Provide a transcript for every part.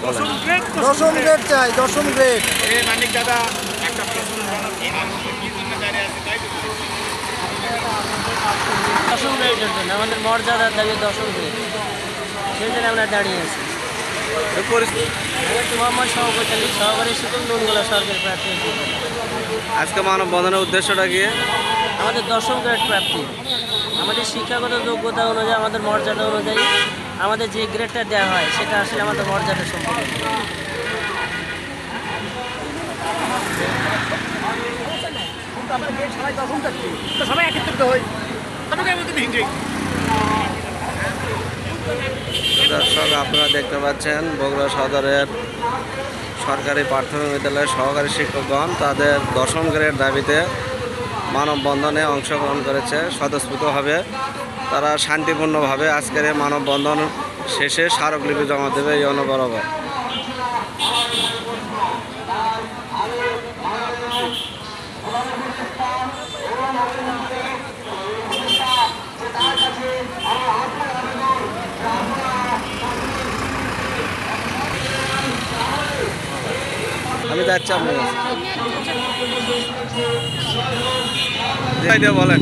দশম গ্রেড চাই, দশম গ্রেড। মানিক দাদা একটা দশম গ্রেডের জন্য আমাদের মর্যাদার দাবি দশম গ্রেড, সেই জন্য আমরা দাঁড়িয়ে আছি। মোহাম্মদ শওকত আলী, সহকারী শিক্ষক, নুনগোলা সরকারি প্রার্থী। আজকে মানববন্ধনের উদ্দেশ্যটা কি? আমাদের দশম গ্রেড প্রাপ্তি, আমাদের শিক্ষাগত যোগ্যতা অনুযায়ী, আমাদের মর্যাদা অনুযায়ী আমাদের যে গ্রেডটা দেওয়া হয় সেটা আসলে আমাদের মর্যাদা সম্পর্কে। সবাই একত্রিত হই, দর্শক, আপনারা দেখতে পাচ্ছেন বগুড়া সদরের সরকারি প্রাথমিক বিদ্যালয়ের সহকারী শিক্ষকগণ তাদের দশম গ্রেড দাবিতে মানববন্ধনে অংশগ্রহণ করেছে স্বতঃস্ফূর্তভাবে। তারা শান্তিপূর্ণভাবে আজকের এই মানববন্ধন শেষে স্মারকলিপি জমা দেবে এই বরাবর। আমি যাচ্ছি আপনার বলেন।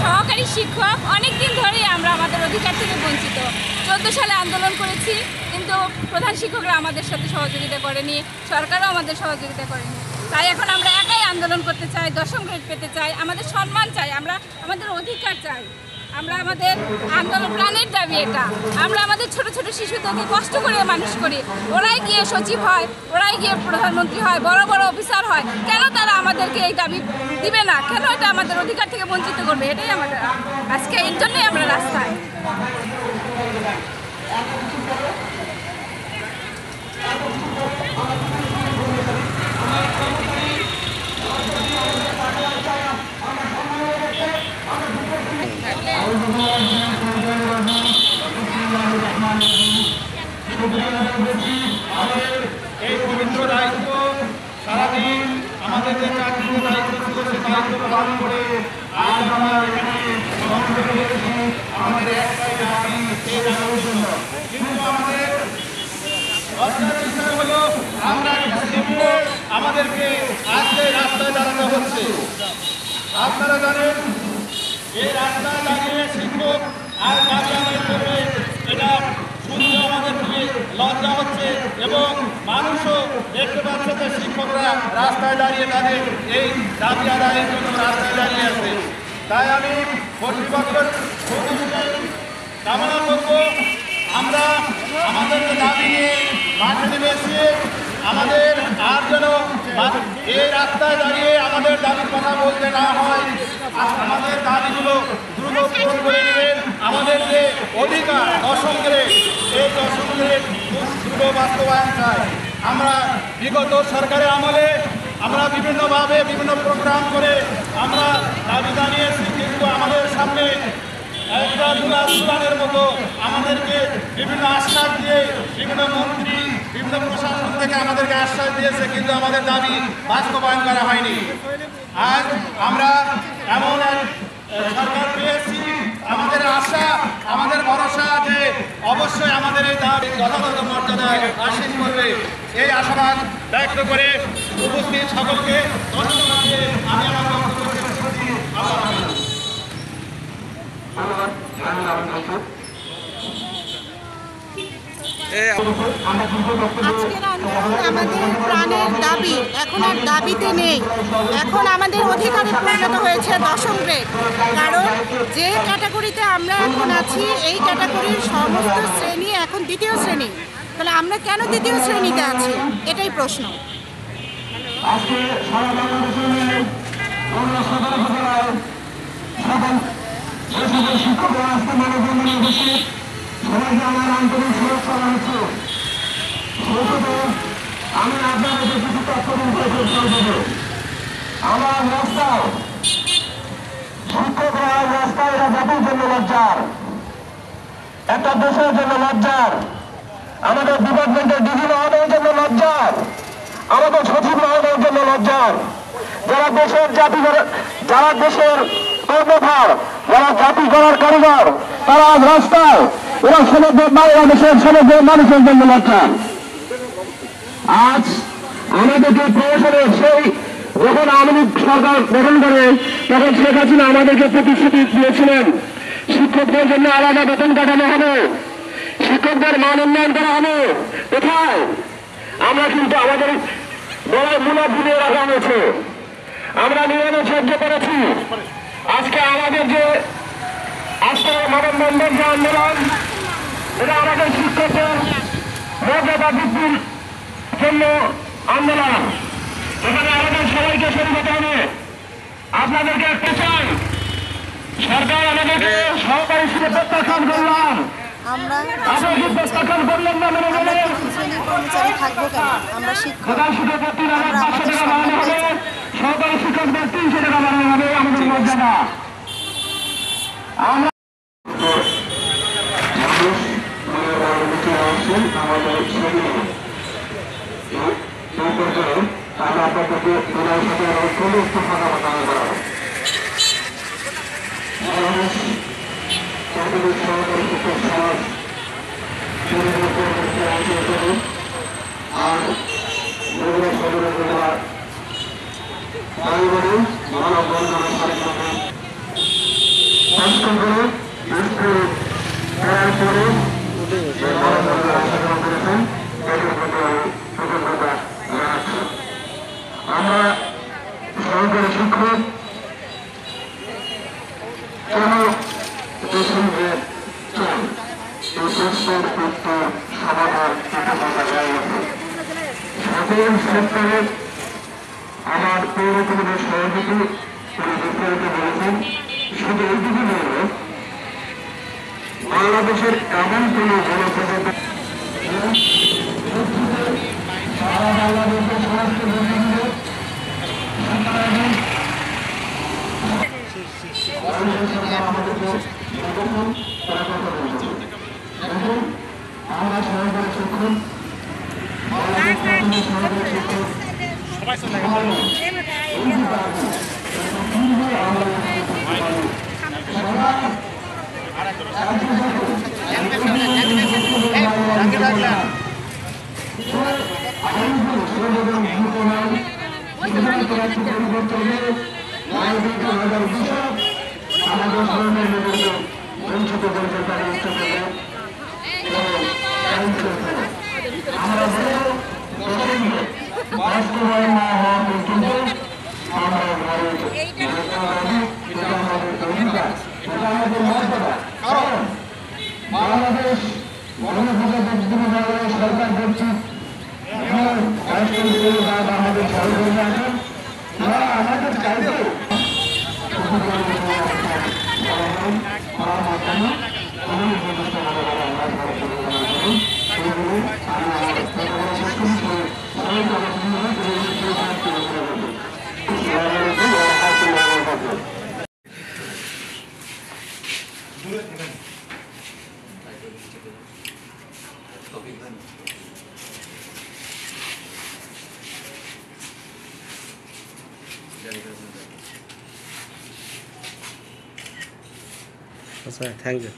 সহকারী শিক্ষক অনেকদিন ধরেই আমরা আমাদের অধিকার থেকে বঞ্চিত। 14 সালে আন্দোলন করেছি, কিন্তু প্রধান শিক্ষকরা আমাদের সাথে সহযোগিতা করেনি, সরকারও আমাদের সহযোগিতা করেনি। তাই এখন আমরা একাই আন্দোলন করতে চাই, দশম গ্রেড পেতে চাই, আমাদের সম্মান চাই, আমরা আমাদের অধিকার চাই। আমরা আমাদের আন্দোলন প্রাণের দাবি এটা। আমরা আমাদের ছোট ছোট শিশুদেরকে কষ্ট করে মানুষ করি, ওরাই গিয়ে সচিব হয়, ওরাই গিয়ে প্রধানমন্ত্রী হয়, বড় বড় অফিসার হয়। কেন তারা আমাদেরকে এই দাবি দিবে না? কেন এটা আমাদের অধিকার থেকে বঞ্চিত করবে? এটাই আমাদের আজকে, এর জন্যই আমরা রাস্তায়। এই পবিত্র দায়িত্ব সারাদিন আমাদের যে চাকরির দায়িত্ব ছিল সে দায়িত্ব পালন করে আজ আমরা এখানে আমাদের একটাই দাবি, এই দাবির জন্য। কিন্তু আমাদের হলো আমরা আমাদেরকে আজকে রাস্তায় দাঁড়ানো হচ্ছে। আপনারা জানেন এই রাস্তায় দাঁড়িয়ে শিক্ষক আর দাবি আদায় করবে, এটা শুনতে আমাদের খুবই লজ্জা হচ্ছে এবং মানুষও দেখতে পাচ্ছে যে শিক্ষকরা রাস্তায় দাঁড়িয়ে তাদের এই দাবি আদায়ের জন্য রাস্তায় দাঁড়িয়ে আছে। তাই আমি কর্তৃপক্ষের কামনা করব, আমরা আমাদের দাবি নিয়ে মাঠে নেমেছি, আমাদের আর যেন এই রাস্তায় দাঁড়িয়ে আমাদের দাবির কথা বলতে না হয়। আমাদের দাবিগুলো দ্রুত পূরণ করে নেবেন। আমাদের যে অধিকার দশম গ্রেড, এই দশম গ্রেড দ্রুত বাস্তবায়ন চাই। আমরা বিগত সরকারের আমলে আমরা বিভিন্নভাবে বিভিন্ন প্রোগ্রাম করে আমরা দাবি জানিয়েছি, কিন্তু আমাদের সামনে একটা দুলানের মতো আমাদেরকে বিভিন্ন আশ্বাস দিয়ে বিভিন্ন মন্ত্রী, বিভিন্ন প্রশাসন থেকে আমাদেরকে আশ্বাস দিয়েছে, কিন্তু আমাদের দাবি বাস্তবায়ন করা হয়নি। আজ আমরা এমন এক সরকার পেয়েছি, আমাদের আশা, আমাদের ভরসা যে অবশ্যই আমাদের এই দাবি যথাযথ মর্যাদায় আশীষ করবে। এই আশাবাদ ব্যক্ত করে উপস্থিত সকলকে ধন্যবাদ দিয়ে আমি আমার বক্তব্য শেষ করছি। আজকের আন্দোলন আমাদের প্রাণের দাবি এখন আর দাবিতে নেই, এখন আমাদের অধিকারে পরিণত হয়েছে দশম গ্রেড। কারণ যে ক্যাটাগরিতে আমরা এখন আছি, এই ক্যাটাগরির সমস্ত শ্রেণী এখন দ্বিতীয় শ্রেণী। তাহলে আমরা কেন দ্বিতীয় শ্রেণীতে আছি, এটাই প্রশ্ন। সবাইকে আমার আন্তরিক শুভেচ্ছা জানাচ্ছি। আমি আপনাদের কিছু তথ্য দেবো। আমার রাস্তায় শিক্ষকরা রাস্তায়, এরা জাতির জন্য লজ্জার, একটা দেশের জন্য লজ্জার, আমাদের ডিপার্টমেন্টের ডিজি মহোদয়ের জন্য লজ্জার, আমাদের সচিব মহোদয় কারিগর, যারা দেশের যারা দেশের কর্মভার, যারা জাতি গড়ার কারিগর, তারা আজ রাস্তায়, এরা সমগ্র বাংলাদেশের সমগ্র মানুষের জন্য লজ্জা। আজ আমাদেরকে প্রশাসনের সেই যখন আওয়ামী লীগ সরকার গঠন করে তখন শেখ হাসিনা আমাদেরকে প্রতিশ্রুতি দিয়েছিলেন শিক্ষকদের জন্য আলাদা বেতন কাটানো হবে, শিক্ষকদের মান উন্নয়ন করা হবে। কোথায়? আমরা কিন্তু আমাদের বড় মুনাফি দিয়ে রাখা হয়েছে, আমরা নিয়মে সহ্য করেছি। আজকে আমাদের যে আজকে মানববন্ধন যে আন্দোলন, এটা আমাদের শিক্ষকদের মর্যাদা বৃদ্ধির জন্য আন্দোলন। এখানে আমাদের সবাইকে শরীর হতে হবে। আপনাদেরকে একটা চাই, সরকার আমাদেরকে সহকারী হিসেবে প্রত্যাখ্যান করলাম, আমরা আপনাকে প্রত্যাখ্যান করলেন না মেনে আমরা গেলেন। কি শ্রেণীর কর্মচারী থাকবো কেন? আমরা শিক্ষক, প্রধান শিক্ষক 3,500 টাকা বাড়ানো হবে, সহকারী শিক্ষকদের 300 টাকা বাড়ানো হবে, আমাদের মর্যাদা। আমরা সরকারি শিক্ষক কেন দেশের যে চাই এই প্রশ্নের উত্তর সমাধান সকল সেক্টরে আমার পৌর কমিটির সভাপতি তিনি বিস্তারিত বলেছেন। শুধু এইটুকু বলব, বাংলাদেশের এমন কোন গণপ্রজাতন্ত্র সারা বাংলাদেশের সমস্ত বন্ধুদের আমরা সহকারী শিক্ষক বঞ্চিত করেছে তাদের ইচ্ছা থেকে আমরা বাস্তবায়ন না হওয়া পর্যন্ত আমরা ঘরে এটা আমাদের অধিকার, এটা আমাদের মর্যাদা। কারণ বাংলাদেশ বাংলাদেশ সরকার কর্তৃক আমাদের সহকর্মী আছেন, তারা আমাদের চাইতে আচ্ছা, থ্যাংক ইউ।